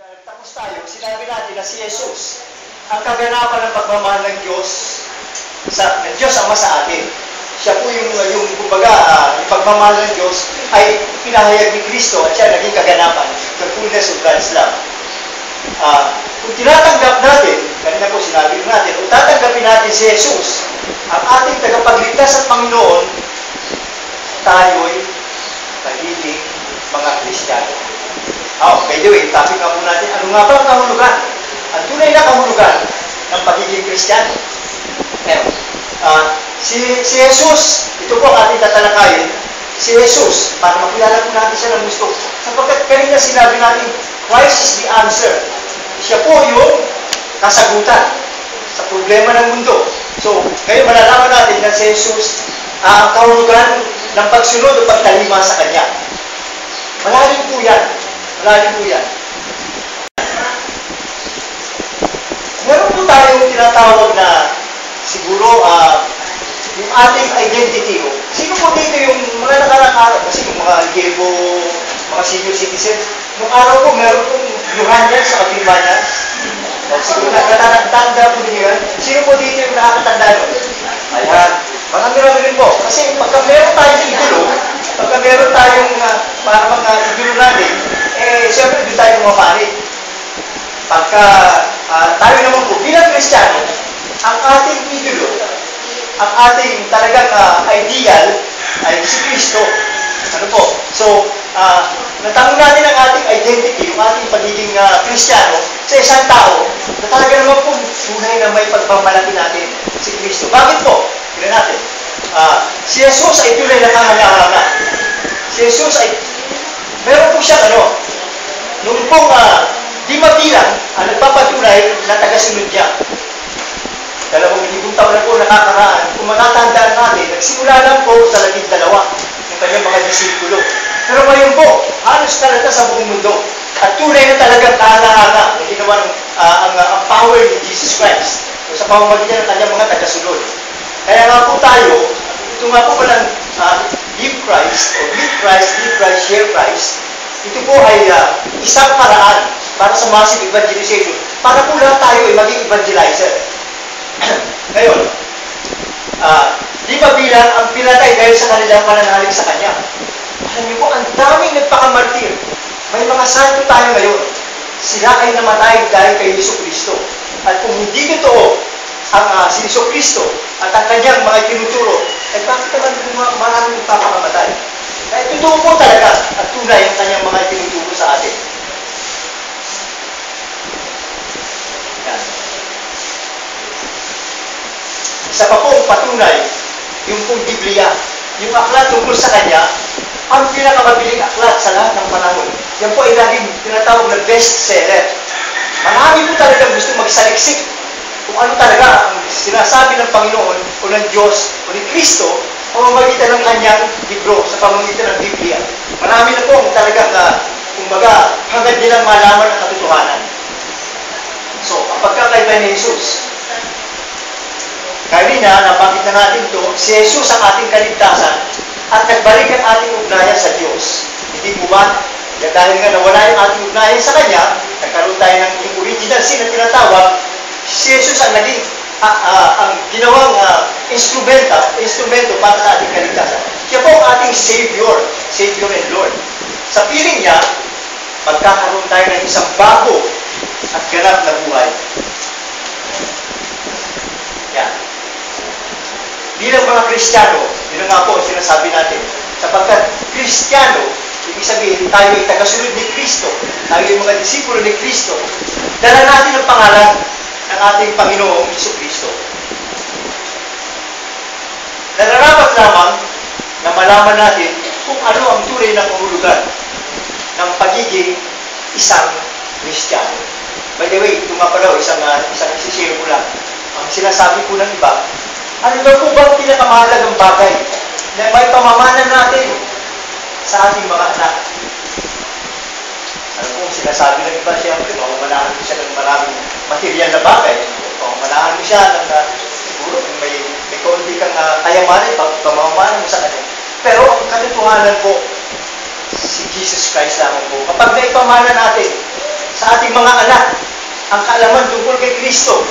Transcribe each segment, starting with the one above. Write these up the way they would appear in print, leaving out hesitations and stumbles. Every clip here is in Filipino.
Tapos tayo, sinabi natin na si Jesus, ang kaganapan ng pagmamahal ng Diyos Ama sa atin. Siya po yung kumbaga, yung pagmamahal ng Diyos ay pinahayag ni Kristo at siya naging kaganapan, the fullness of God's love. Kung tinatanggap natin, kanina po sinabi natin, kung tatanggapin natin si Jesus, ang ating tagapagligtas at Panginoon, tayo'y magiging mga Kristiyano. By the way, topic nga po natin, ano nga ba ang kahulugan? Ang tunay na kahulugan ng pagiging Kristiyano. Si Jesus, ito po ang ating tatalakayin, si Jesus, para makilala po natin siya ng gusto. Sapagkat kanina sinabi natin, Christ is the answer. Siya po yung kasagutan sa problema ng mundo. So, ngayon malalaman natin na si Jesus, ang kahulugan ng pagsunod o pagtalima sa Kanya. Malalim po yan. Malalim po yan. Meron po tayong tinatawag na siguro yung ating identity. Sino po dito yung mga nakarang araw? Kasi yung mga gebo, mga senior citizen, nung araw po meron pong luhan yan sa kapilma niya. Siguro nakatanda po niyo yan. Sino po dito yung nakakatanda nun? Ayan. Marami-rami rin po. Kasi pagka meron tayong idolo, pagka meron tayong para mga idolo natin, siyempre doon tayo mapari. Pagka tayo naman po, bilang Kristiyano, ang ating idolo, ang ating talagang ideal ay si Kristo. Ano po? So, natanong natin ang ating identity, yung ating pagiging Kristiyano sa isang tao na talaga naman po tunay na may pagmamalaki natin si Kristo. Bakit po? Tignan natin. Si Jesus ay tunay na kahanga-hanga. Si Jesus ay, meron po siyang nung pong di mabilang ang nagpapatunay na tagasunod niya. 2,000 taon na po nakakaraan. Kung matatandaan natin, nagsimula lang po sa 12 ng kanyang mga disipulo. Pero ngayon po, halos talaga sa buong mundo. At tunay na talagang kahanga-hanga na ginawa ang power ni Jesus Christ sa pamamagitan ng kanyang mga tagasunod. Kaya nga po tayo, ito nga po walang give Christ, o meet Christ, give Christ, share Christ. Ito po ay isang paraan para sa massive evangelization. Para po lahat tayo ay maging evangelizer. Ngayon, di ba bilang ang pinatay dahil sa kanilang pananalig sa Kanya? Alam niyo po, ang daming nagpakamartir. May mga santo tayo ngayon. Sila ay namatay dahil kay Jesucristo. At kung hindi totoo ang si Jesucristo at ang kanyang mga tinuturo, bakit naman maraming nagpapakamatay? Kaya totoo po talaga at tunay ang kanyang mga tinuturo sa atin. Yan. Isa pa pong patunay, yung pong Biblia, yung aklat tungkol sa Kanya, ang pinakamabiling aklat sa lahat ng panahon. Yan po ay laging tinatawag na bestseller. Marami po talagang gusto magsaliksik kung ano talaga ang sinasabi ng Panginoon o ng Diyos o ni Kristo sa pamamagitan ng Kanyang libro, sa pamamagitan ng Biblia. Marami na po talagang, kumbaga, hanggang nilang malaman ang katotohanan. So, ang pagkakaiba ni Jesus, kanina, nabanggit na natin ito, si Jesus ang ating kaligtasan at nagbalik ang ating ugnayan sa Diyos. Hindi po ba? Dahil nga nawala yung ating ugnayan sa Kanya, nagkaroon tayo ng original sin na tinatawag, si Jesus ang naging ang ginawang instrumento para sa ating kaligtasan. Siya po ang ating Savior and Lord. Sa piling niya, magkakaroon tayo ng isang bago at ganap na buhay. Yan. Bilang mga Kristiyano, yun nga po sinasabi natin, sapagkat Kristiyano, ibig sabihin, tayo ay tagasunod ni Kristo, tayo ay mga disipulo ni Kristo, dala natin ang pangalan ng ating Panginoong Jesucristo. Nararapat lamang na malaman natin kung ano ang tunay na kahulugan ng pagiging isang Kristiyano. By the way, ito nga pala, isang isishare ko lang. Ang sinasabi po ng iba, ano daw po ba ang pinakamahalagang bagay na may pamamanan natin sa ating mga anak? Ano po, sinasabi ng iba, siyempre, pamamanahan mo siya ng maraming material na bagay. Pamamanahan mo siya ng siguro may kaunti kang kayamanan, pamamanahan mo sa kanya. Pero ang katotohanan po, si Jesus Christ lamang po. Kapag naipamana natin sa ating mga anak ang kaalaman tungkol kay Kristo,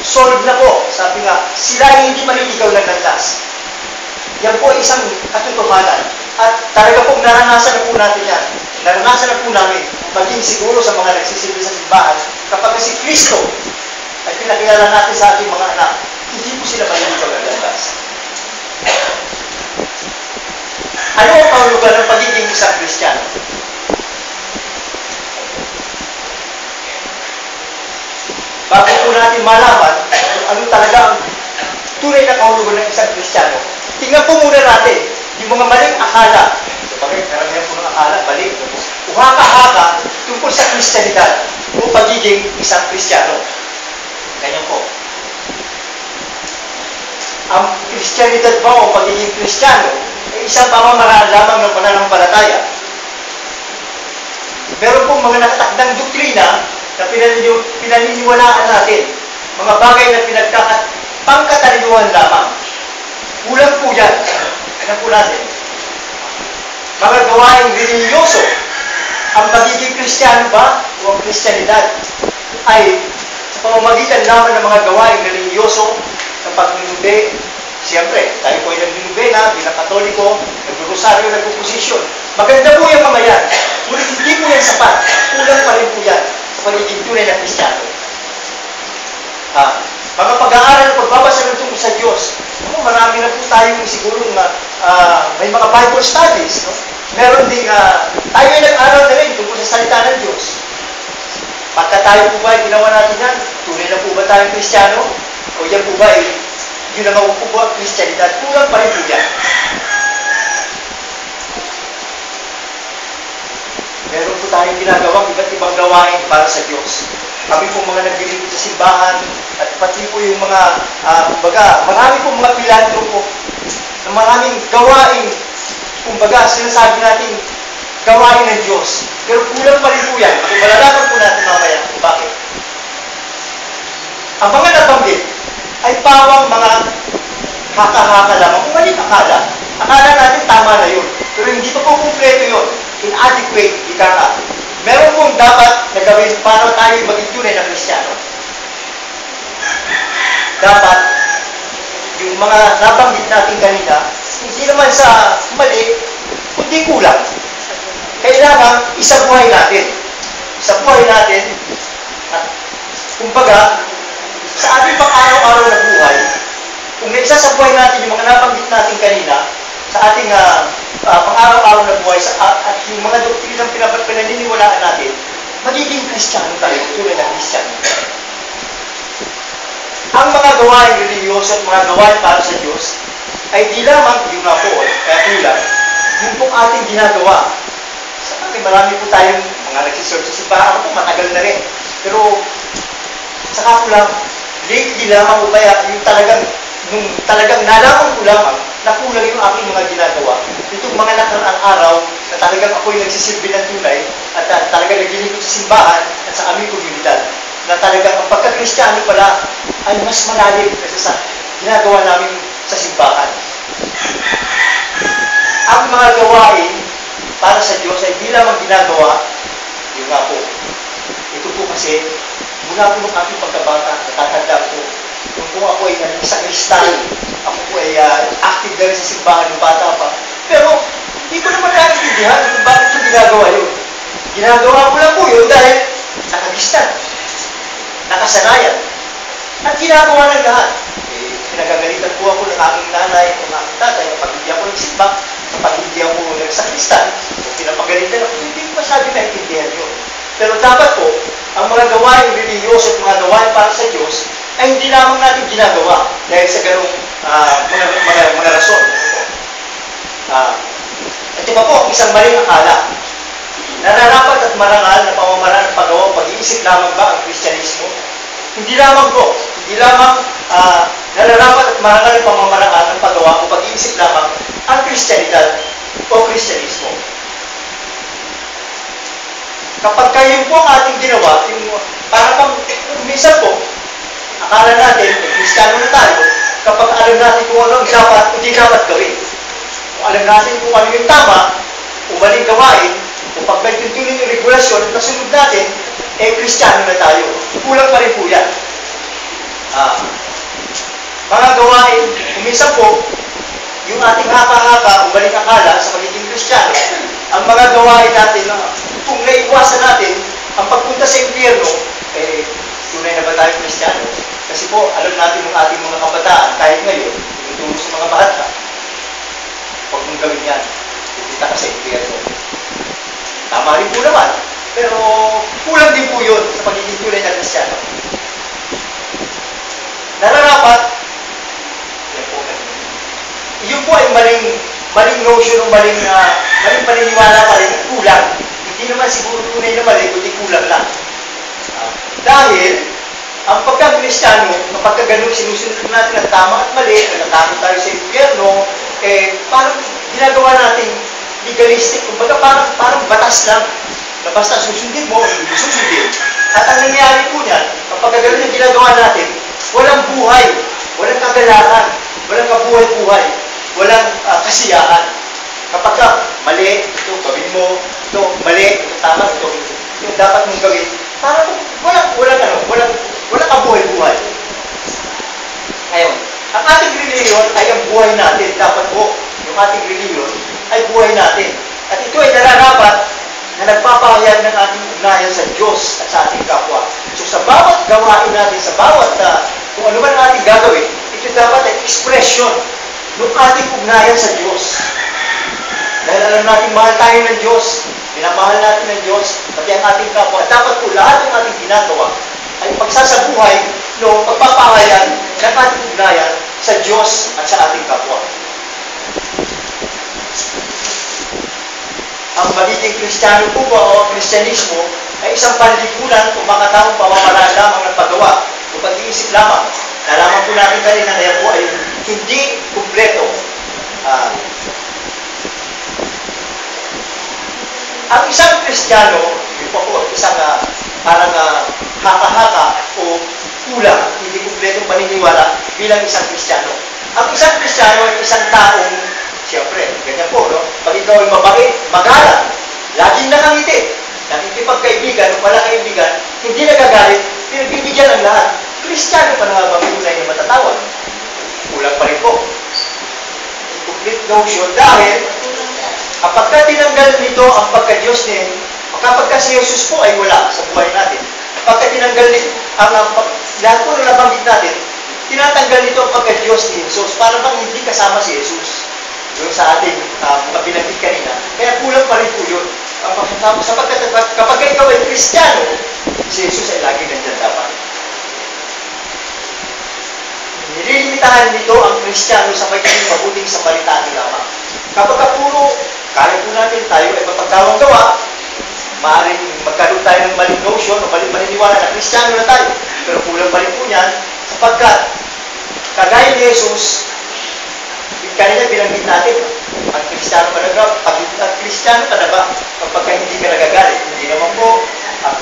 solid na po. Sabi nga, sila ay hindi maliligaw ng landas. Yan po ay isang katotohanan. At talaga pong naranasan na po natin yan. Naranasan na po namin, maging siguro sa mga nagsisilbi sa simbahan, kapag si Kristo ay pinakilala natin sa ating mga anak, hindi po sila maliligaw ng landas. Ano ang kahulugan ng pagiging isang Kristiyano? Bago po natin malaman kung ano talaga ang tunay na kahulugan ng isang Kristiyano, tingnan po muna natin yung mga maling akala. So, bakit karamihan po ng akala, balik. Uhaka-haka tungkol sa Kristiyanidad o pagiging isang Kristiyano. Ganyan po. Ang Kristiyanidad ba o pagiging Kristiyano ay isang pamamaraan lamang ng pananampalataya. Meron pong mga nakatakdang doktrina na pinaniniwalaan natin. Mga bagay na pangkatalinuhan lamang. Kulang po yan. Ano po natin? Mga gawaing religyoso. Ang pagiging Kristiyano ba o ang Kristyanidad ay sa pamamagitan lamang ng mga gawaing religyoso sa pagnunubi. Siyempre, tayo po ay nagninubena bilang Katoliko, nagdurosaryo, nagpuposisyon. Maganda po yung mamayan. Ngunit hindi po yan sapat. Kulang pa rin po yan sa pagiging tunay na Kristiyano. Mga pag-aaral at pagbabasa ng tungkol sa Diyos. Marami na po tayong siguro may mga Bible studies. No? Meron din, tayo ay nag-aral na rin tungkol sa salita ng Diyos. Pagka tayo po ba, ginawa natin yan, tunay na po ba tayong Kristiyano? O yan po ba, yun na po ba ang Kristyanidad? Kulang pa rin po yan. Meron po tayong ginagawang iba't ibang gawain para sa Diyos. Kami po mga naglilingkod sa simbahan at pati po yung mga, marami po mga pilantropo na maraming gawain, kumbaga, sinasabi natin, gawain ng Diyos. Pero kulang pa rin po yan. Kung malalaman po natin mamaya, bakit? Ang mga nabanggit ay pawang mga haka-haka lamang. Kung mali akala, akala natin tama na yun. Pero hindi pa po kumpleto yun. Inadequate, ika nga. Meron pong dapat na gawin para tayo maging tunay na Kristiyano. Dapat, yung mga nabanggit natin kanina, hindi naman sa mali, kundi kulang. Kailangan isabuhay natin. Isabuhay natin, at kumbaga, sa ating pang-araw-araw na buhay, kung naisasabuhay natin yung mga nabanggit natin kanina, sa ating pang-araw-araw na buhay, at yung mga doktrinang pinaniniwalaan natin, magiging Kristiyano tayo, tunay na Kristiyano. Ang mga gawain religyoso at mga gawain para sa Diyos, ay di lamang yung nga po, kaya kulang, yung pong ating ginagawa. Sa ating marami po tayong mga nagsiserve sa simbahan. Ako po, matagal na rin. Pero, saka ko lang, lately lamang o kaya yung nung talagang nalaman ko lamang na kulang yung aking mga ginagawa. Itong mga nakaraang araw na talagang ako'y nagsisilbi ng tunay at talagang naglilingkod sa simbahan at sa aming komunidad. Na talagang ang pagka-Kristiyano pala ay mas malalim kaysa sa ginagawa namin sa simbahan. Ang mga gawain para sa Diyos ay hindi lamang ginagawa, yun nga po. Ito po kasi, mula po ng aking pagkabata, natatanda ko, kung ako ay sa Kristiyano, ako po ay active na rin sa simbahan ng bata pa. Pero, hindi ko naman naiintindihan kung bakit ko ginagawa yun. Ginagawa ko lang po yun dahil nakagistan, nakasanayan, at ginagawa ng lahat. Pinagagalitan po ako ng aking nanay o ng aking tatay kapag hindi ako nagsimba, kapag hindi ako nagsakristan, pinapagalitan ako, hindi ko masabi naiintindihan yun. Pero dapat po, ang mga gawain religyoso at mga gawain para sa Diyos ay hindi lamang natin ginagawa dahil sa ganung mga rason. Ito pa po, isang maling akala. Nararapat at marangal na pamamaraan ng paggawa o pag-iisip lamang ba ang Kristyanismo? Hindi lamang po. Hindi lamang nararapat at marangal ng pamamaraan ng paggawa o pag-iisip lamang ang Kristyanidad o Kristyanismo. Kapag kayo po ang ating ginawa, para pang minsan po, akala natin, Kristiyano na tayo, kapag alam natin kung ano ang dapat o di dapat gawin. Kung alam natin kung ano yung tama, o maling gawain, o pag may tuntunin yung regulasyon at nasunod natin, Kristiyano na tayo. Kulang pa rin po yan. Mga gawain, kuminsan po, yung ating haka-haka o balik akala sa pagiging Kristiyano, ang mga gawain natin, kung naiwasan natin, ang pagpunta sa impyerno, tunay na ba tayo Kristiyano? Kasi po, alam natin ng ating mga kabataan, kahit ngayon, tinuturo sa mga bata, huwag mong gawin yan, pupunta ka sa impyerno. Tama rin po naman, pero kulang din po yun sa pagiging tunay na Kristiyano. Nararapat, yun po ay maling notion o maling paniniwala pa rin, kulang. Hindi naman siguro tunay na mali, kundi kulang lang. Dahil, ang pagka-Kristiyano, kapag ganun sinusunod natin ang tama at mali, natatakot tayo sa impyerno, parang ginagawa natin legalistic, kumbaga parang batas lang, na basta susundin mo, hindi susundin. At ang nangyayari po niyan, kapag ganun yung ginagawa natin, walang buhay, walang kagalakan, walang kabuhay-buhay, walang kasiyahan. Kapag mali, ito gawin mo, ito mali, ito tama, ito dapat mong gawin, parang walang kabuhay-buhay. Ngayon, ang ating reliyon ay ang buhay natin. Dapat po, yung ating reliyon ay buhay natin. At ito ay nararapat na nagpapahayag ng ating ugnayan sa Diyos at sa ating kapwa. So sa bawat gawain natin, sa bawat kung ano man ang ating gagawin, ito dapat ay expression ng ating ugnayan sa Diyos. Dahil alam natin, mahal tayo ng Diyos, minamahal natin ng Diyos, pati ang ating kapwa. Dapat po lahat ng ating ginagawa ay pagsasabuhay no pagpapahayag ng ating ugnayan sa Diyos at sa ating kapwa. Ang magiging Kristiyano po ba o Kristyanismo ay isang panlipunan o makataong pamamaraan lamang ng paggawa o pag-iisip lamang. Nalaman po natin kanina na yan po ay hindi kumpleto. Ang isang Kristiyano, yun po isang parang haka-haka o kulang, hindi kumpletong paniniwala bilang isang Kristiyano. Ang isang Kristiyano ay isang taong, siyempre, ganyan po, no? Pag ikaw ay mabait, magalang, laging nakangiti, nakikipagkaibigan o pala kaibigan, hindi nagagalit, pinagbibigyan ng lahat. Kristiyano pa na bang tunay na matatawag? Kulang pa rin po. Incomplete notion dahil kapag ka tinanggal nito ang pagka-Diyos niya, kapag ka si Jesus po ay wala sa buhay natin, kapag ka tinanggal nito, lahat po na nabanggit natin, tinatanggal nito ang pagka-Diyos ni Jesus, para bang hindi kasama si Jesus. Yung sa ating mga binanggit kanina. Kaya kulang pa rin po yun. Kapag ikaw ay Kristiyano, si Jesus ay lagi nandiyan dapat. Nililimitahan nito ang Kristiyano sa pagiging mabuting samaritano lamang. Kapag puro, kaya po natin tayo ay mapagkawang gawa, maaaring magkaroon tayo ng maling notion o maling paniniwala na Kristiyano na tayo. Pero kulang pa rin po yan sapagkat kagaya ni Jesus, kanina binanggit natin, ang Kristiyano ka na ba? Pag Kristiyano ka na ba? Kapag hindi ka nagagalit. Hindi naman po,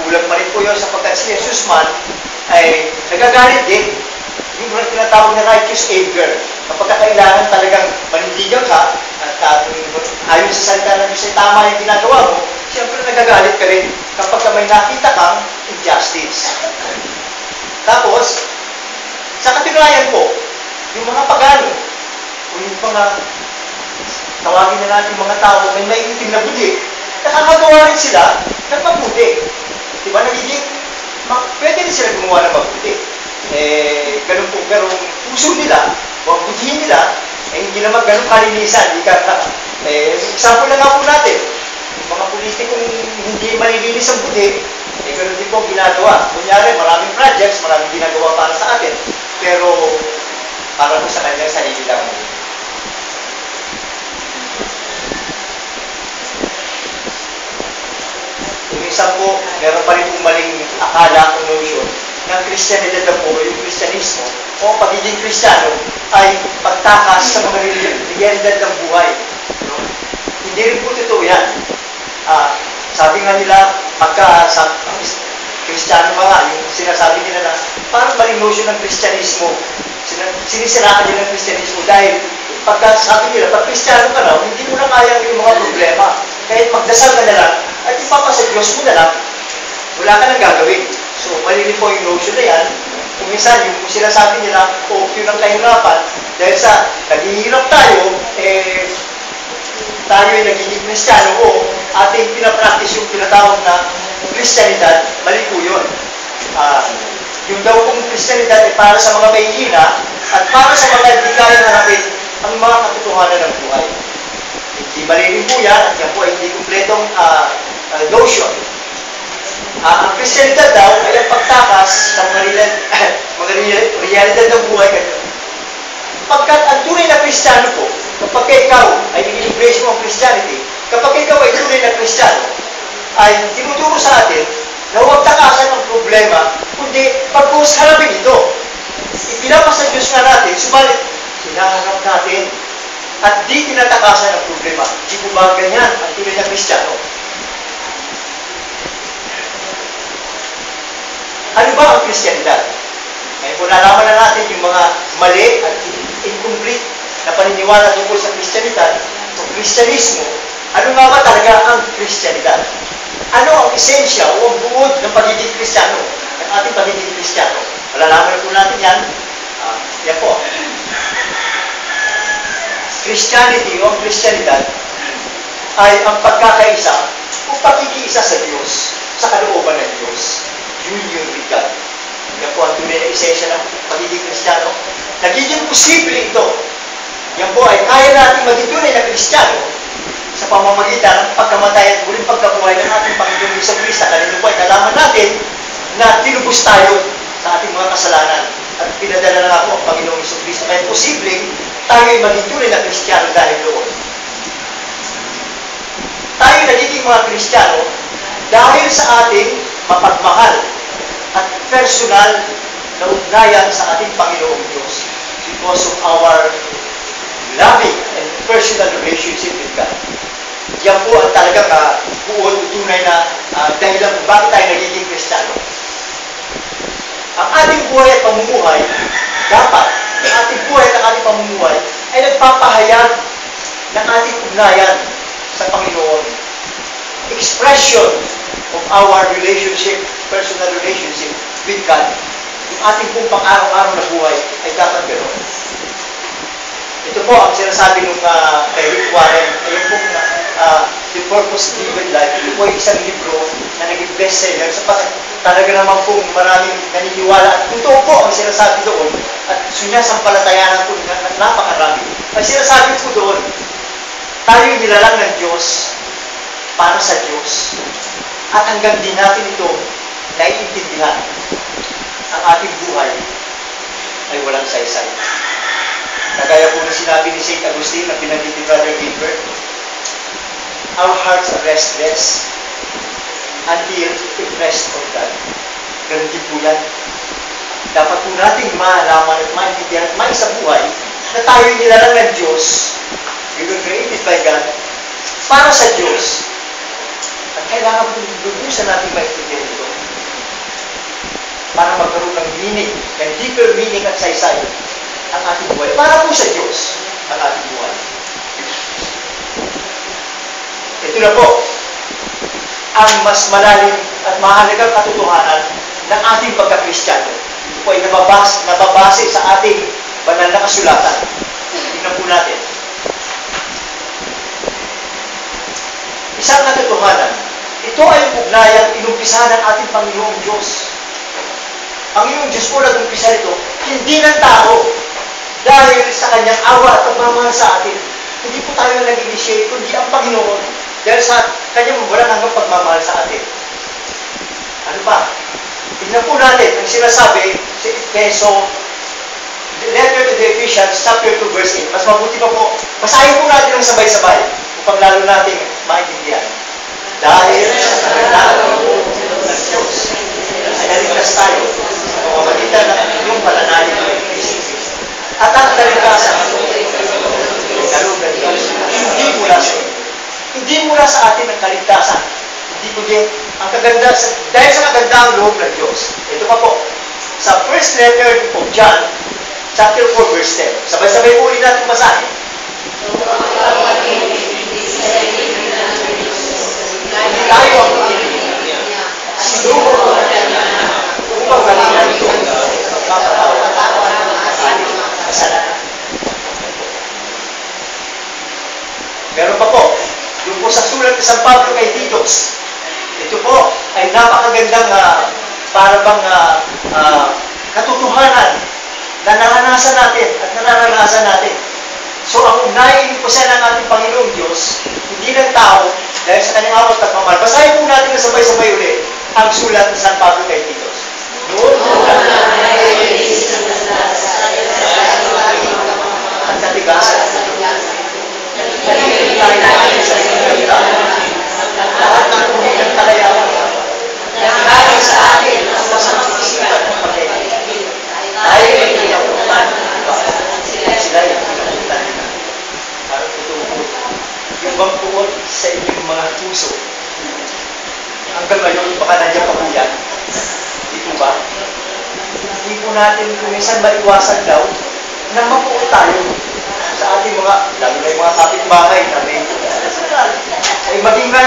kulang pa rin po yun sapagkat si Jesus man ay nagagalit din. Yung tinatawag na righteous anger. Kapag kailangan talagang panindigan ka at ayon sa salita ng Diyos ay tama yung ginagawa mo, siyempre nagagalit ka rin kapag may nakita kang injustice. Tapos, sa katunayan po, yung mga pagano, o yung mga tawagin na natin mga tao may maiitim na budi, nakakagawa rin sila ng mabuti. Diba? Pwede rin sila gumawa ng mabuti. Ganun po, pero puso nila, o budihin nila, hindi naman ganun kalinisan. Example na nga po natin, yung mga politikong hindi malilinis ang budi, ganun din po ang ginagawa. Kunyari, maraming projects, maraming ginagawa para sa atin, pero para po sa kanyang sarili lang. Minsan po, meron pa rin pong maling akala o notion ng Kristyanidad na po, yung Kristyanismo o pagiging Kristiyano ay pagtakas sa mga realidad ng buhay. No? Hindi rin po totoo yan. Sabi nga nila, pagka Kristiyano ka nga, yung sinasabi nila na parang maling notion ng Kristyanismo. Sinisiraan nila ng Kristyanismo dahil pagka sabi nila, pag Kristiyano ka na, hindi mo na kaya yung mga problema. kahit magdasal ka na lang, at ipapasa Diyos mo na lang, wala ka nang gagawin. So, mali po yung notion na yan. Kung minsan, yung sinasabi nila, yun ang kahirapan, dahil sa naghihirap tayo, tayo ay nagiging Kristiyano o ating pinapractice yung tinatawag na Kristyanidad, mali po yun. Yung daw kong Kristyanidad ay para sa mga mahihina at para sa mga hindi kaya harapin ang mga katotohanan ng buhay. Hindi mali rin po yan, at yan po ay hindi kumpletong notion. Ang Kristyanidad daw ay ang pagtakas sa mga realidad ng buhay kayo. Pagkat ang tunay na Kristiyano po, kapag ikaw ay i-embrace mo ang Christianity, kapag ikaw ay tunay na Kristiyano, ay tinuturo sa atin na huwag takasan ang problema, kundi pagkus harapin ito. Ipinapasa Diyos nga natin, subalit hinaharap natin at di tinatakasan ang problema. Di po ba ganyan ang tunay na Kristiyano? Ano ba ang Kristyanidad? Ngayon po nalaman na natin yung mga mali at incomplete na paniniwala tungkol sa Kristyanidad o Kristyanismo. Ano nga ba talaga ang Kristyanidad? Ano ang esensya o ang buod ng pagiging Kristiyano, ng ating pagiging Kristiyano? Malalaman po natin yan. Yan po. Christianity o ang Kristyanidad ay ang pagkakaisa o pakikiisa sa Diyos, sa kalooban ng Diyos. Union with God. Yan po ang tunay na esensya ng pagiging Kristiyano. Nagiging posible ito. Yan po ay kaya natin maging tunay na Kristiyano sa pamamagitan ng pagkamatay at muling pagkabuhay ng ating Panginoong Jesucristo. Kanina po ay nalaman natin na tinubos tayo sa ating mga kasalanan at pinadala na nga po ang Panginoong Jesucristo. Kaya posibleng tayo ay maging tunay na Kristiyano dahil doon. Tayo nagiging mga Kristiyano dahil sa ating mapagmahal at personal na ugnayan sa ating Panginoong Diyos because of our loving and personal relationship with God. Yan po ang talagang buod o tunay na dahilan kung bakit tayo nagiging Kristiyano. Ang ating buhay at pamumuhay, dapat ang ating buhay at ang ating pamumuhay ay nagpapahayag ng ating ugnayan sa Panginoon. Expression of our relationship, personal relationship with God. Yung ating pong pang-araw-araw na buhay ay dapat gano'n. Ito po ang sinasabi nung kay Rick Warren, ayun pong The Purpose Given Life. Ito po ay isang libro na naging bestseller sapagat talaga naman pong maraming naniniwala at totoo po ang sinasabi doon at sunyasampalatayanan po na napakarami. Ang sinasabi po doon, tayo nilalang ng Diyos para sa Diyos. At hanggang din natin ito naiintindihan, ang ating buhay ay walang saysay. Kagaya po na sinabi ni St. Agustin na pinanggit ni Brother Gilbert, our hearts are restless until it rests on God. Ganun din po yan. Dapat po natin malaman at maintindihan at maisa buhay na tayo nilalang ng Diyos. We were created by God para sa Diyos. At kailangan po lubusan natin maintindihan ito para magkaroon ng meaning, ng deeper meaning at saysay ang ating buhay. Para po sa Diyos ang ating buhay. Ito na po ang mas malalim at mahalagang katotohanan ng ating pagka-Kristiyano. Ito po ay nababase sa ating banal na kasulatan. Tingnan po natin. Isang katotohanan, ito ay ugnayan inumpisahan ng ating Panginoong Diyos. Ang iyong Diyos po nag-umpisa nito, hindi ng tao, dahil sa kanyang awa at pagmamahal sa atin. Hindi po tayo nag-initiate, kundi ang Panginoon, dahil sa kanyang walang hanggang pagmamahal sa atin. Ano pa? Tignan po natin ang sinasabi sa Efeso, letter to the Ephesians, chapter 2, verse 8. Mas mabuti pa po, basahin po natin ang sabay-sabay upang lalo natin maintindihan. Dahil sa kanilang ng Diyos, ay naligtas tayo sa pamamagitan ng inyong pananalig ng Kristo. At ang kaligtasan ay kaloob ng Diyos, hindi mula sa inyo. Hindi mula sa atin ang kaligtasan. Hindi po din ang kagandahan, dahil sa kagandahang loob ng Diyos. Ito pa po, sa first letter of John, chapter 4, verse 10. Sabay-sabay po ulit natin basahin. sinulat ni San Pablo kay Titos. Ito po ay napakagandang parang katotohanan na naranasan natin at nararanasan natin. So, ang unahin po siya ng ating Panginoong Diyos, hindi ng tao, dahil sa kanyang awat at pamahal. Basahin po natin na sabay-sabay ulit ang sulat ni San Pablo kay Titos. Noon, at katigasan, lahat ng tubig ng kalayaan, nagdagay sa atin ang masamang isipan ng pagkaibig. Tayo ay pinapuntan, sila ay pinapuntan nila. Parang totoo po, yung bang puot sa inyong mga puso, hanggang ngayon, baka nandiyan pa po yan. Dito ba? Hindi po natin kumisan maiwasan daw na mapuot tayo sa ating mga, lalo na yung mga kapitbahay na may ay maging nga,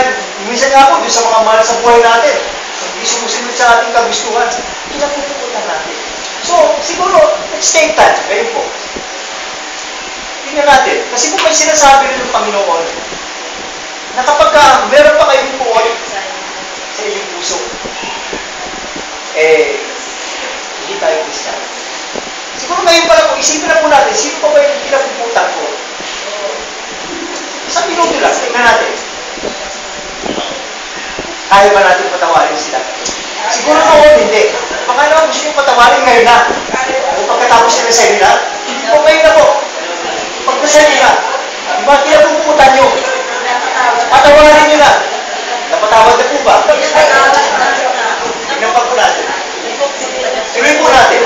minsan nga po doon sa mga mahal sa buhay natin, hindi sumusunod sa ating kagustuhan, pinapuputan natin. So, siguro, let's take time. Ngayon po. Tingnan natin. Kasi po may sinasabi rin ng Panginoon na kapag meron pa kayong puot sa inyong puso, hindi tayo Kristiyan. Siguro ngayon pa lang po, isipin na po natin, sino pa ba yung pinapuputan ko? Isang minuto lang, tingnan natin. Kaya ba natin patawarin sila? Siguro noon, hindi. Baka naman gusto nyo patawarin ngayon na. O pagkatapos sila sa inyo na, hindi po ngayon na po. Pagkasali na, diba pinapuputan nyo? Patawarin nyo na. Napatawad na po ba? Tignan pa po natin. Tuloy po natin.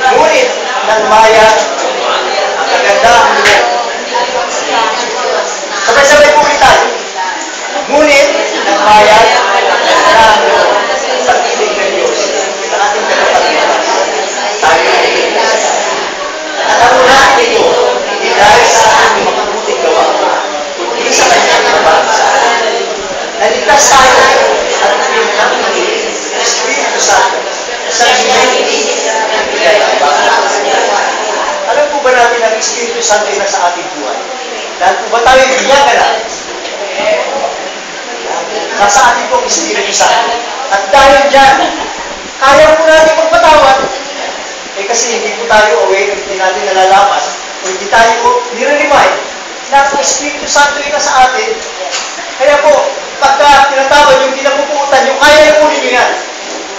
Ngunit, ng maya, ang kagandahan nila. Sabay-sabay po ulit tayo. Ngunit, ng maya, ang pag-ibig ng Diyos sa ating kapatid. Tayo ay at ang unahin ito, hindi dahil sa ating makabuting gawa, kundi sa kanyang kabasa. Naligtas tayo at pinag ng Espiritu Santo sa binigay ang basa. Alam po ba natin ang Espiritu Santo ay nasa ating buhay? Dahil po ba tayo biyagalan? Nasa ating po ang Espiritu Santo. At dahil dyan, kaya po natin magpatawad. Kasi hindi po tayo aware, hindi natin nalalaman, o hindi tayo nire-remind na ang Espiritu Santo ay nasa atin. Kaya po, pagka tinatawad yung pinapuputan nyo, kaya yung ulit nyo yan.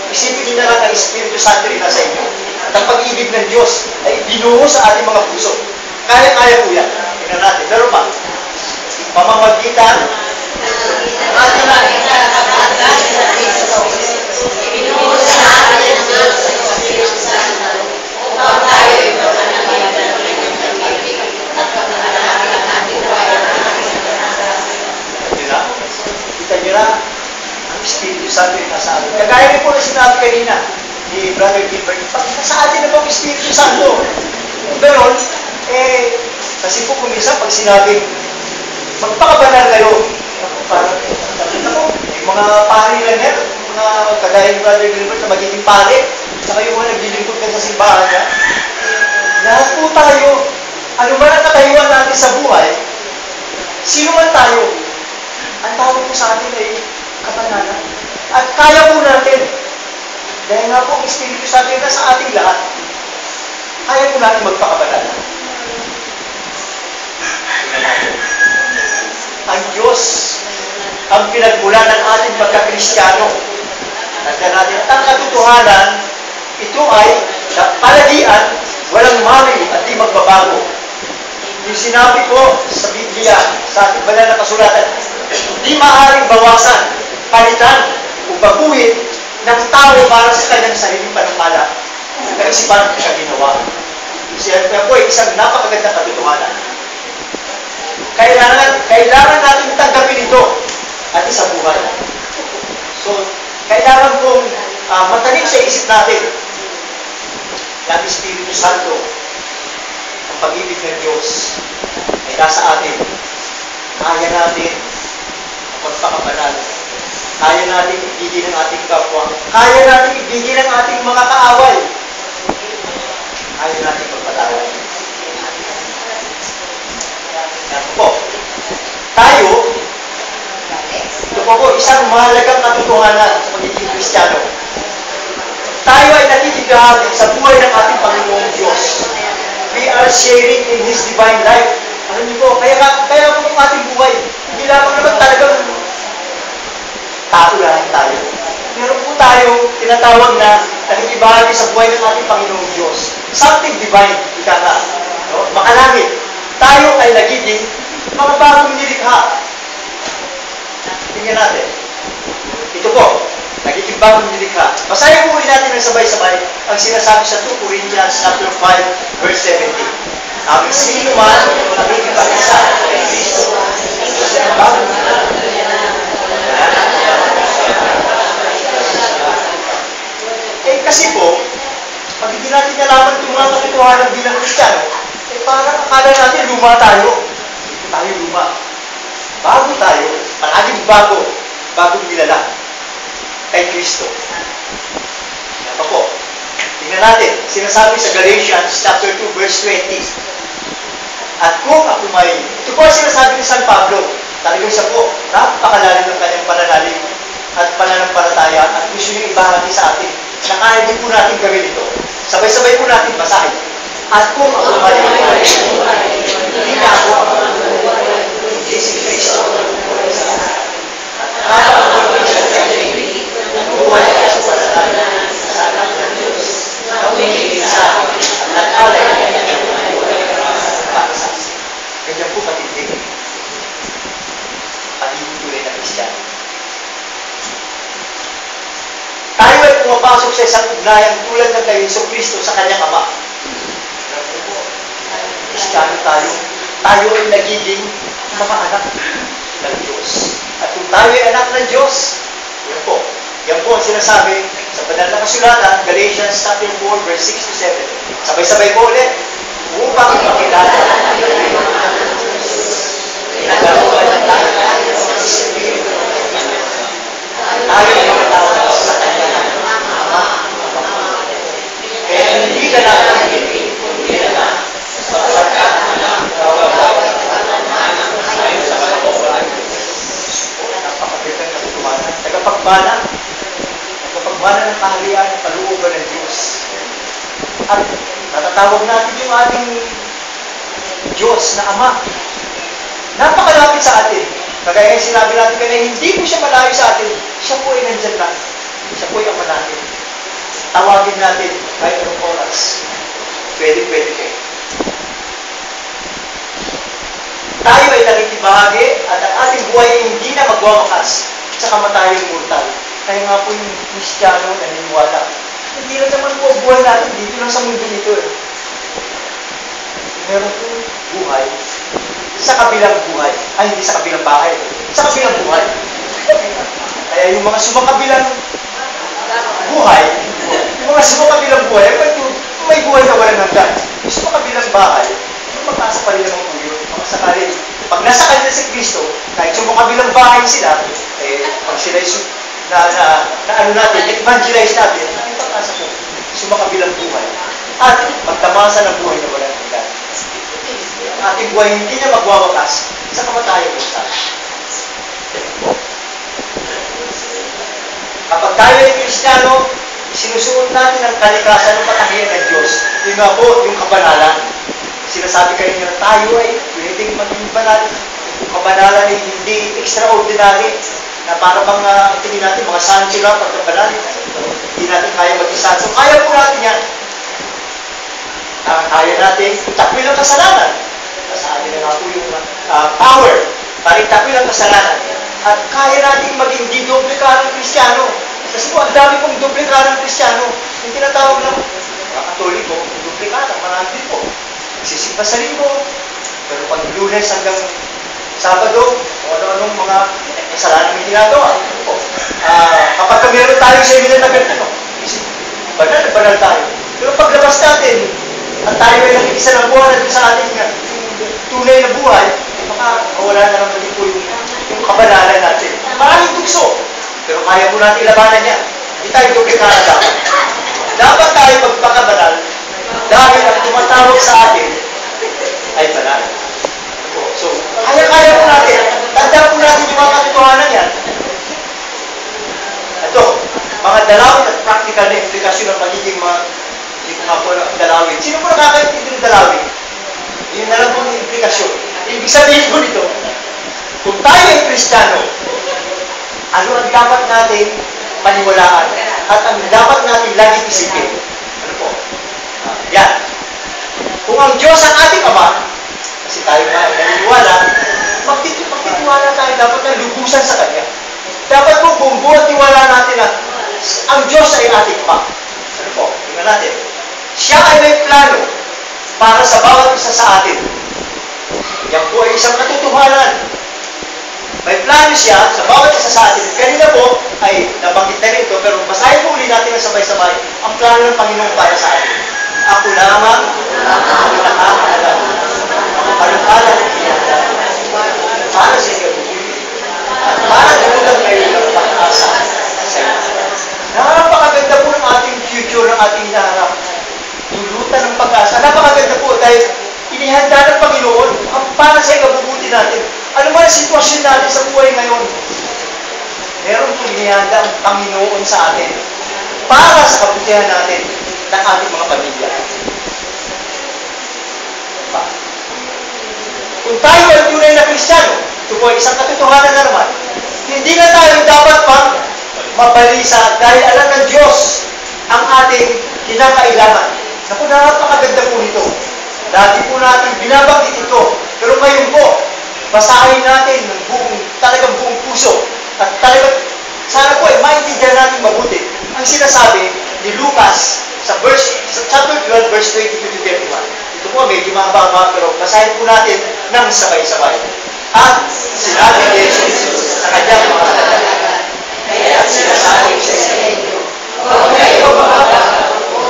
Isipin nyo na lang ang Espiritu Santo ay nasa inyo. At ang pag-ibig ng Diyos ay binuho sa ating mga puso. Kaya-kaya po yan. Tingnan natin. Pero pa, pamamagitan ating binuho sa atin ng Diyos sa Espiritu Santo upang tayo ay magpanamitan ng pag-ibig at pagkakalaki ng ating buhay. Kita nyo na, ang Espiritu Santo ay nasa atin. Kagaya rin po na sinabi kanina ni Brother Gilbert, pag nasa atin na po ang Espiritu Santo. Pero, kasi po kung minsan, pag sinabi, magpakabanal kayo, parang, may mga pari lang yan, mga kagaya ni Brother Gilbert na magiging pari, saka yung mga naglilingkod ka sa simbahan niya. Lahat po tayo, ano man ang katayuan natin sa buhay, sino man tayo, ang tawag po sa atin ay kapanalan. At kaya po natin, dahil nga po ang Espiritu Santo na sa ating lahat, kaya po natin magpakabanal. Ang Diyos ang pinagmula ng ating pagka-Kristiyano. Tandaan natin, at ang katotohanan, ito ay palagian, walang mali at di magbabago. Yung sinabi ko sa Biblia, sa ating banal na kasulatan, di maaaring bawasan, palitan, o baguhin ng tao para sa kanyang sariling panukala sa kaisipan at ginawa. Siya po ay isang napakagandang katotohanan. Kailangan natin tanggapin ito at sa buhay. So, kailangan pong matanim sa isip natin na ang Espiritu Santo, ang pag-ibig ng Diyos ay nasa atin. Kaya natin magpakabanal. Kaya natin ibigin ang ating kapwa. Kaya natin ibigin ang ating mga kaaway. Kaya natin magpatawad. Yan po. Tayo, po, isang mahalagang katotohanan sa pagiging Kristiyano. Tayo ay nakikibahagi sa buhay ng ating Panginoong Diyos. We are sharing in His divine life. Alam niyo po, kaya po ang ating buhay, hindi lamang naman talagang tao lang tayo. Meron po tayo tinatawag na nakikibahagi sa buhay ng ating Panginoong Diyos. Something divine, ika nga. No? Makalangit. Tayo ay nagiging mga bagong nilikha. Tingnan natin. Ito po, nagiging bagong nilikha. Basahin po natin ng sabay-sabay ang sinasabi sa 2 Corinthians chapter 5, verse 17. Ang sino man nakikipag-isa kay Kristo, siya ang bagong kasi po, pag hindi natin nalaman itong mga katotohanan bilang Kristiyano, parang akala natin luma tayo. Hindi tayo luma. Bago tayo, palaging bagong nilala kay Kristo. Yan pa po. Tingnan natin, sinasabi sa Galatians chapter 2, verse 20. At kung ako ito po ang sinasabi ni San Pablo, talagang siya po, napakalalim ng kanyang pananalig at pananampalataya at gusto niyang ibahagi sa atin na kaya din po natin gawin ito. Sabay-sabay po natin basahin. At kung ako hindi na ako hindi si Kristo nakakapagpapagod siya sa Diyos buhay sa pananalig sa anak ng Diyos na umiisa at alay ganyan po patindi tunay na Kristiyano. Tayo ay pumapasok sa isang ugnayan tulad ng kay Yesu Kristo sa kanyang Ama. Kristiyano tayo. Tayo ay nagiging mga anak ng Diyos. At kung tayo ay anak ng Diyos, yan po ang sinasabi sa banal na kasulatan, Galatians chapter 4, verse 6 to 7. Sabay-sabay po ulit. Upang makilala pinagawa ng tayo sa Espiritu. Tayo ay matawag sa kanya. Kaya hindi ka natin kundi na sapagkat napakagandang katutuhanan. Tagapagmana ng kaharian ng kalooban ng Diyos. At natatawag natin yung ating Diyos na Ama. Napakalapit sa atin. Kagaya yung sinabi natin kanina, hindi po siya malayo sa atin. Siya po ay nandyan lang. Siya po ay Ama natin. Tawagin natin kahit anong oras. Pwede kayo. Tayo ay nakikibahagi at ang ating buhay ay hindi na magwawakas sa kamatayang mortal. Kaya nga po yung Kristiyano naniniwala. Hindi lang naman po ang buhay natin dito lang sa mundo nito eh. Meron po buhay sa kabilang buhay. Ay, hindi sa kabilang bahay. Sa kabilang buhay. Kaya yung mga sumakabilang buhay, may buhay na walang hanggan. Yung sumakabilang bahay, yung magkasa pa rin naman po yun. Mga sakaling, pag nasa kanila si Kristo, kahit sumakabilang bahay sila, pag sila evangelize natin, ay magkasa po. Sumakabilang buhay. At pagtamasa ng buhay na walang hanggan. Ang ating buhay hindi na magwawakas sa kamatayang mortal. Kapag tayo ay Kristiyano, sinusuot natin ang kalikasan ng katangian ng Diyos. Yung nga po, yung kabanalan. Sinasabi kayo na tayo ay pwedeng maging banal. Yung kabanalan ay hindi extraordinary. Na para bang tingin natin, mga sancho lang pagkabanal. Hindi natin kaya maging sancho. Kaya po natin yan. Kaya natin takwil ang kasalanan. Sa atin na nga po yung power para itakwil ang kasalanan. At kaya natin maging di doble karang Kristiyano. Kasi po, ang dami pong doble karang Kristiyano. Yung tinatawag ng mga Katoliko, doble karang, marami din po. Nagsisimba sa linggo, pero pag Lunes hanggang Sabado, o ano-anong mga kasalanan may ginagawa. Kapag meron tayo sa inyo na ganito, banal tayo. Pero paglabas natin, at tayo ay nakikisa ng buhay sa ating tunay na buhay, baka wala na naman din po yung kabanalan natin. Maraming tukso, pero kaya po natin labanan yan. Hindi tayo doble kara dapat. Dapat tayo magpakabanal dahil ang tumatawag sa atin ay banal. So, kaya po natin. Tanda po natin yung mga katotohanan yan. implikasyon. Ibig sabihin po nito, kung tayo ay Kristiyano, ano ang dapat natin paniwalaan at ang dapat natin lagi isipin? Ano po? Yan. Kung ang Diyos ang ating Ama, kasi tayo nga ay naniniwala, magtitiwala tayo dapat na lubusan sa Kanya. Dapat po buong buwan tiwala natin na ang Diyos ay ating Ama. Ano po? Tingnan natin. Siya ay may plano para sa bawat isa sa atin. Yan po ay isang katotohanan. May plano siya sa bawat isa sa atin. Kanina po ay nabanggit na rin ito, pero basahin po ulit natin ng sabay-sabay ang plano ng Panginoon para sa atin. Ako lamang ang nakakaalam. Alukala ng kinanda para sa ikabubuti at para dumulang kayo ng pag-asa sa iyo. Napakaganda po ng ating future, ng ating hinaharap. Dulutan ng pag-asa. Napakaganda po dahil inihanda ng Panginoon ang para sa ikabubuti natin. Ano man ang sitwasyon natin sa buhay ngayon? Meron po inihanda ang Panginoon sa atin para sa kabutihan natin ng ating mga pamilya. Kung tayo ay tunay na Kristiyano, ito po ay isang katotohanan na naman, hindi na tayo dapat pang mabalisa dahil alam ng Diyos ang ating kinakailangan. Naku, napakaganda po nito. Dati po natin binabanggit ito, pero ngayon po, basahin natin ng talagang buong puso at talagang, sana po ay maintindihan natin mabuti ang sinasabi ni Lucas sa chapter 12, verse 22-31. Ito po, medyo mahaba, pero basahin po natin ng sabay-sabay. At sinabi ni Jesus sa kanyang mga alagad, kaya sinasabi ko sa inyo, huwag kayo mababa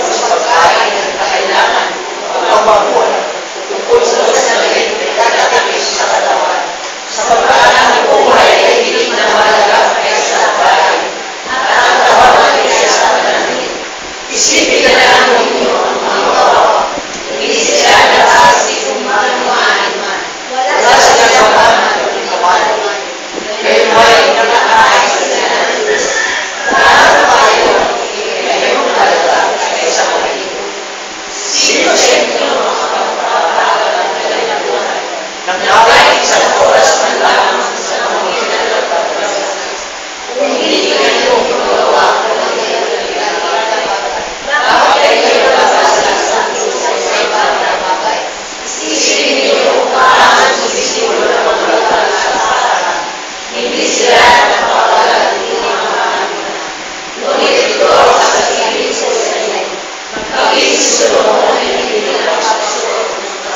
sa pagkain ng kakailangan o pagmamuhan tungkol sa sasabihin at katakis sa katawan. Sapagkat ang buhay ay hindi na mahalaga kaysa sa pagkain at ang katawan ay kaysa sa pananamit. Isipin na lang ninyo ang mga kawawa. Hindi sila nakasi kung manuhaan man. Wala sa katawan at kapanuan. Kayo ay nakakain sa Diyos. Paano kayo ikayong halaga kaysa kanino? Sino sa inyo makapagpapakalat ng kanyang buhay? Nang kahit sa oras man lamang sa panginoon ng pagkakas. Kung hindi kayo magawa ko ng bakit kayo babasa sa ibang bagay? Isipin niyo kung paano sisigulo ng mga pagkakasaran. Hindi sila napakalat ng mga kahanunan. Ngunit ito ang sasabihin ko sa inyo. Mag-isusunod ang hindi na kapsuot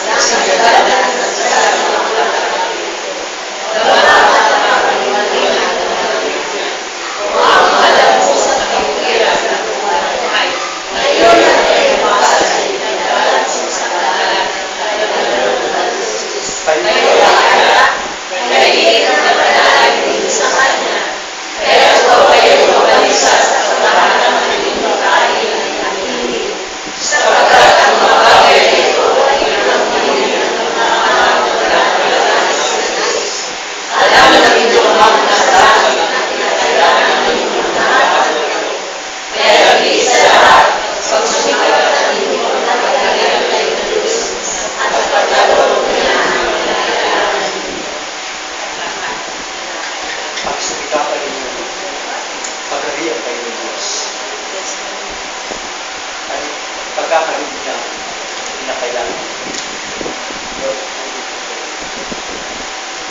sa sagad na nasasabi ng mga pagkakalit. Gawin ang pagkakalit o ang alam mo sa kabukiran ng buhay. Ngayon na kayo makasasalita dapat sa kalahat at nagdadala ng Diyos. Kayo kaya, nagiging ang napanalangin sa Kanya. Kaya huwag kayo mabalisa sa pagkakaroon ng inyong pagkain at hindi. Sapagkat ang mga bagay na ito ay ilang panilang ng mga kailangan sa Diyos. Alam ng inyong mga nasasabi na kailangan ng inyong lahat. Kaya hindi sa lahat, pagsusikat ng inyong napagkagayan ng Diyos at pagkakaroon niya ang kailangan ninyo. Pagsumikapan ninyo, pagharian kayo ng Diyos. Ay pagkakaroon niya, pinakailangan.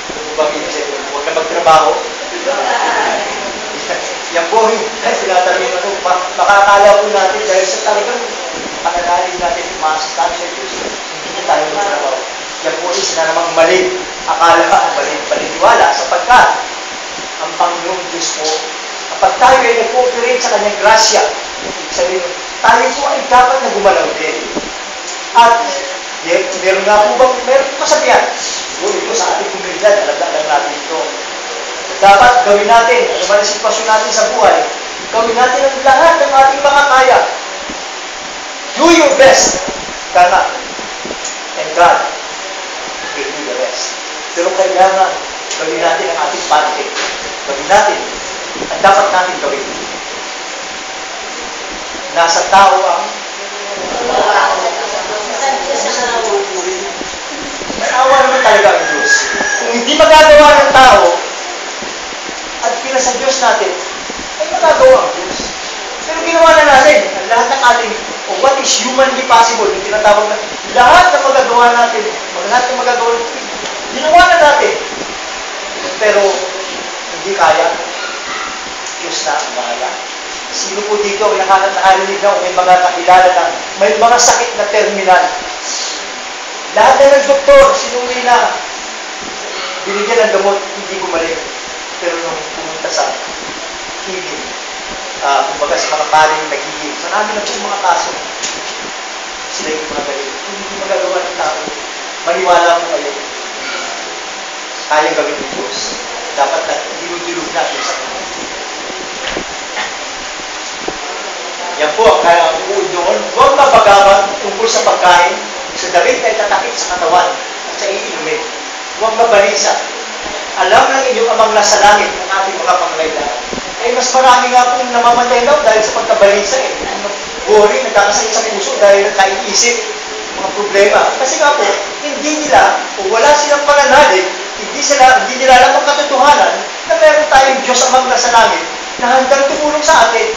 Ano po bang ibig sabihin? Huwag na magtrabaho. Yan po, tinatanong ano, makakala po natin dahil sa talagang pananalig natin, umasok tayo sa Diyos. Hindi tayo magtrabaho. Yan po is na namang mali. Akala ka, balitiwala sapagkat ang Panginoong Diyos po, kapag tayo ay nag-cooperate sa Kanyang grasya, ibig sabihin, tayo po ay dapat na gumalaw din. At meron nga po bang, meron po kasabihan. Siguro ito sa ating komunidad, alam natin ito. Dapat gawin natin, ano man ang sitwasyon natin sa buhay, gawin natin ang lahat ng ating makakaya. Do your best. Kana. And God will do the rest. Pero kailangan gawin natin ang ating parte. Gawin natin ang dapat natin gawin. Nasa tao ang may awa naman Di magagawa ng tao at pinasa Diyos natin, ay magagawa ang Diyos. Pero ginawa na natin, ang lahat ng ating, o what is humanly possible, yung tinatawag na, lahat na magagawa natin, lahat na magagawa natin, ginawa na natin. Pero, hindi kaya. Diyos na ang bahala. Sino po dito ang nakarinig na o may mga kakilala na may mga sakit na terminal? Lahat na ng doktor, sinuwi na, binigyan ng gamot, hindi gumaling. Pero nung pumunta sa healing, kumbaga sa mga paring nag-heal, marami na po mga kaso. Sila yung mga galing. Hindi magagawa ng tao. Maniwala mo kayo. Kayang gawin ng Diyos. Dapat na dilog-dilog natin sa kanya. Yan po ang kaya buod doon. Huwag mapagabag tungkol sa pagkain, sa damit na itatakip sa katawan at sa iinumin. Huwag mabalisa. Alam ng inyong amang nasa langit ng ating mga panglaylaan. Ay mas marami nga pong namamatay daw dahil sa pagkabalisa eh. Worry, nagkakasakit sa puso dahil nagkaiisip mga problema. Kasi nga po, hindi nila, o wala silang pananalig, hindi nila alam ang katotohanan na meron tayong Diyos amang nasa langit na handang tumulong sa atin.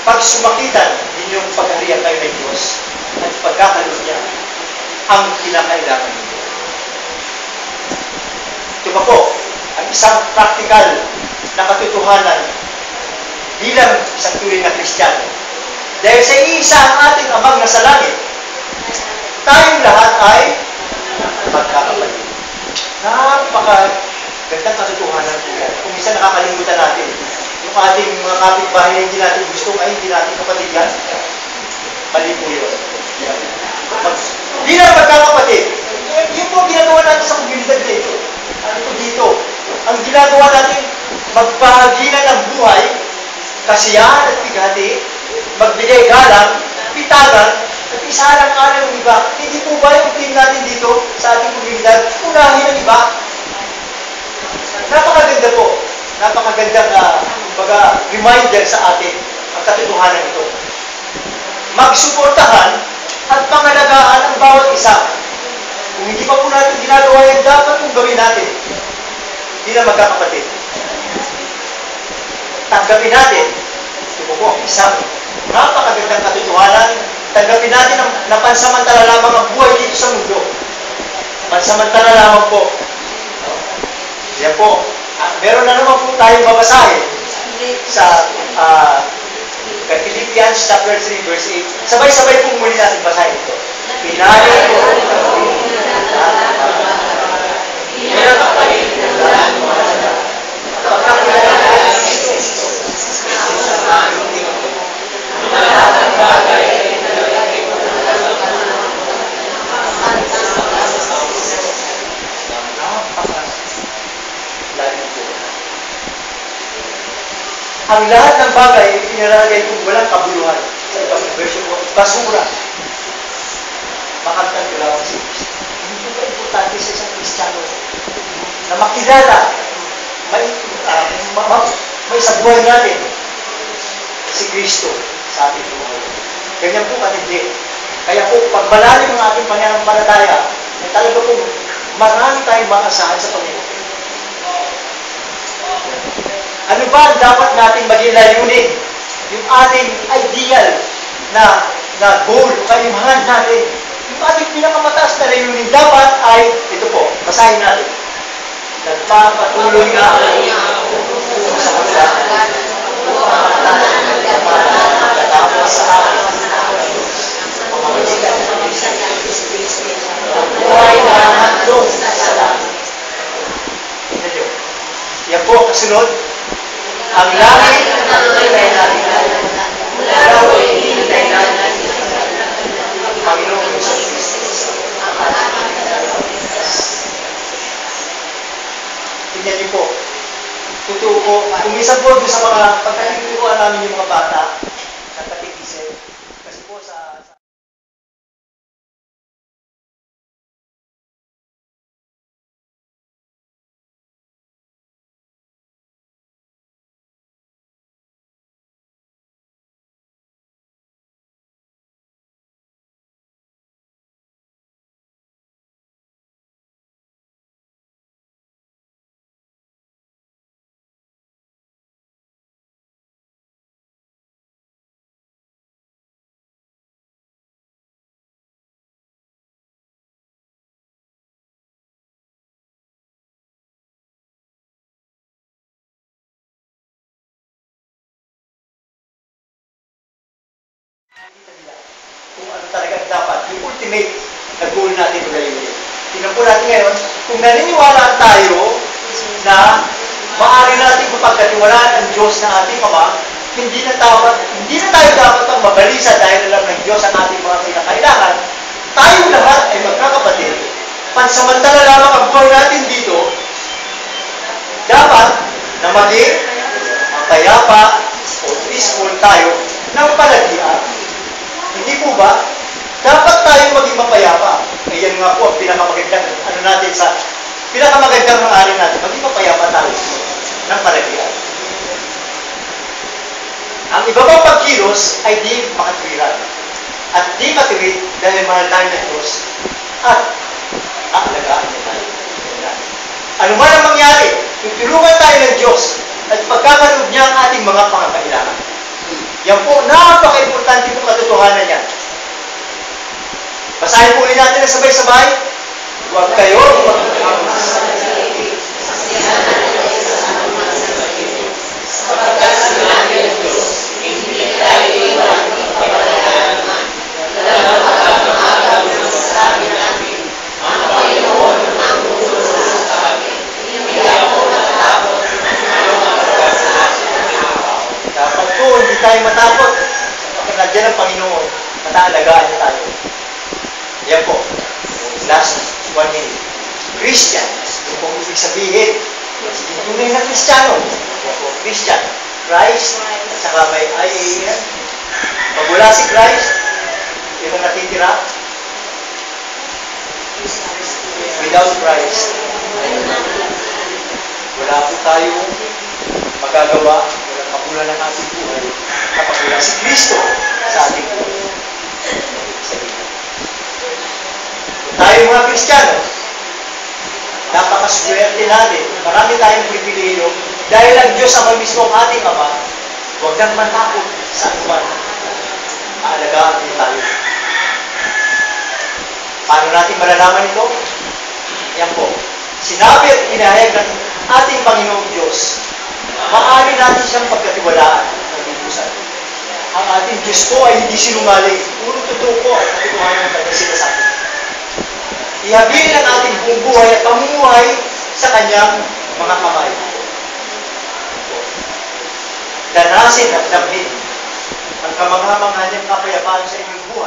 Pag sumakitan ninyong pag-arihan tayo ng Diyos at pagkakalog niya ang kinakailangan ninyo. Ito ba po, ang isang practical na katotohanan bilang isang tuwing na Kristiyano. Dahil sa iisa ang ating amang nasa langit, tayong lahat ay magkakapatid. Napakagandang katotohanan po yan. Kung minsan nakakalimutan natin, yung ating mga kapitbahay na hindi natin gusto, ay hindi natin kapatid yan. Mali po yun. Bilang magkakapatid, yun po ginagawa natin sa komunidad dito. Ano po dito? Ang ginagawa natin, magbahaginan ng buhay, kasiyahan at bigati, magbigay galang, pitagan, at isalang-alang ng iba. Hindi po ba yung team natin dito sa ating komunidad, unahin ang iba? Napakaganda po. Napakagandang reminder sa atin ang katotohanan ito. Magsuportahan at pangalagaan ang bawat isa. Kung hindi pa po natin ginagawa yan, dapat kung gawin natin bilang magkakapatid. Tanggapin natin, ito po, isang napakagandang katotohanan, tanggapin natin na pansamantala lamang ang buhay dito sa mundo. Pansamantala lamang po. Yan po. Meron na naman po tayong babasahin sa Philippians chapter 3 verse 8. Sabay-sabay po muli natin basahin ito. Pinali ko ang lahat ng bagay ay pinalalagay kung walang kabuluhan. Sa ibang version mo, basura. Makalitan ko lang si Kristo. Hindi ba importante sa isang Kristiyano na makilala, may sa buhay natin si Kristo sa ating buhay. Ganyan po katindi. Kaya po, pag malalim ang ating pananampalataya, ay talaga po marami tayong maasahan sa Panginoon. Ano ba ang dapat nating maging layunin? Yung ating ideal na goal, kayuhan natin. Yung ating pinakamataas na layunin dapat ay, ito po, basahin natin. Nagpapatuloy nga sa kanila. Pagkatapos sa akin. Buhay na handog sa langit. Tignan nyo. Yan po, kasunod. Ang langit na tunay natin. Mula ko'y hinintay natin. Panginoon sa Kristo. Tingnan niyo po. Totoo po. Kung minsan po doon sa mga pagkakituruan namin yung mga bata, kung ano talaga dapat, yung ultimate na goal natin ngayon. Tingnan po natin ngayon, kung naniniwalaan tayo na maaari natin mapagkatiwalaan ang Diyos na ating Ama, hindi na tayo dapat pang mabalisa dahil alam ng Diyos ang ating mga kinakailangan. Tayo lahat ay magkakapatid. Pansamantala lamang ang buhay natin dito, dapat na maging mapayapa o peaceful tayo ng palagian. Hindi po ba? Dapat tayo maging mapayapa. Ayan nga po ang pinakamagandang pinakamagandang maaari natin. Maging mapayapa tayo ng palagian. Ang iba pang pagkilos ay di makatwiran. At di matuwid dahil mahal tayo ng Diyos at aalagaan niya tayo. Ano man ang mangyari, tutulungan tayo ng Diyos at pagkakaloob niya ang ating mga pangangailangan. Yan po, napaka-importante po katotohanan yan. Basahin po ulit natin na sabay-sabay. Huwag kayo sapagkat sinabi ng Diyos, hindi tayo iwan ni kapalaran. Dalawa pagkakamaagaw ng sasabi namin, ang Panginoon ang tutulong sa akin. Hindi ako natatakot ano ang pagkat sa akin ng tao. Dapat po, hindi tayo matakot. Kapag nandiyan ang Panginoon, mataalagaan niya tayo. Yan po. Last 1 minute. Christian. Yung pong ibig sabihin. Tunay na Kristiyano. Yan po. Christian. Christ. At saka may I-A-N. Pag wala si Christ, yung natitira, without Christ, wala po tayong magagawa, walang makulan ng ating buhay kapag wala si Kristo sa ating buhay. Tayo mga Kristiyano, napakaswerte natin. Marami tayong pribileyo dahil ang Diyos ang mismo ang ating Ama. Huwag nang matakot sa anuman. Aalagaan din tayo. Paano natin malalaman ito? Yan po. Sinabi at inahayag ng ating Panginoong Diyos. Maaari natin siyang pagkatiwalaan ng lubusan. Ang ating Diyos po ay hindi sinungaling. Puro totoo po at katotohanan ng kanyang sinasabi. Ihabilin ang ating buong buhay at pamumuhay sa kanyang mga kamay. Danasin at damhin ang kamangha-mangha niyang kapayapaan sa inyong buhay.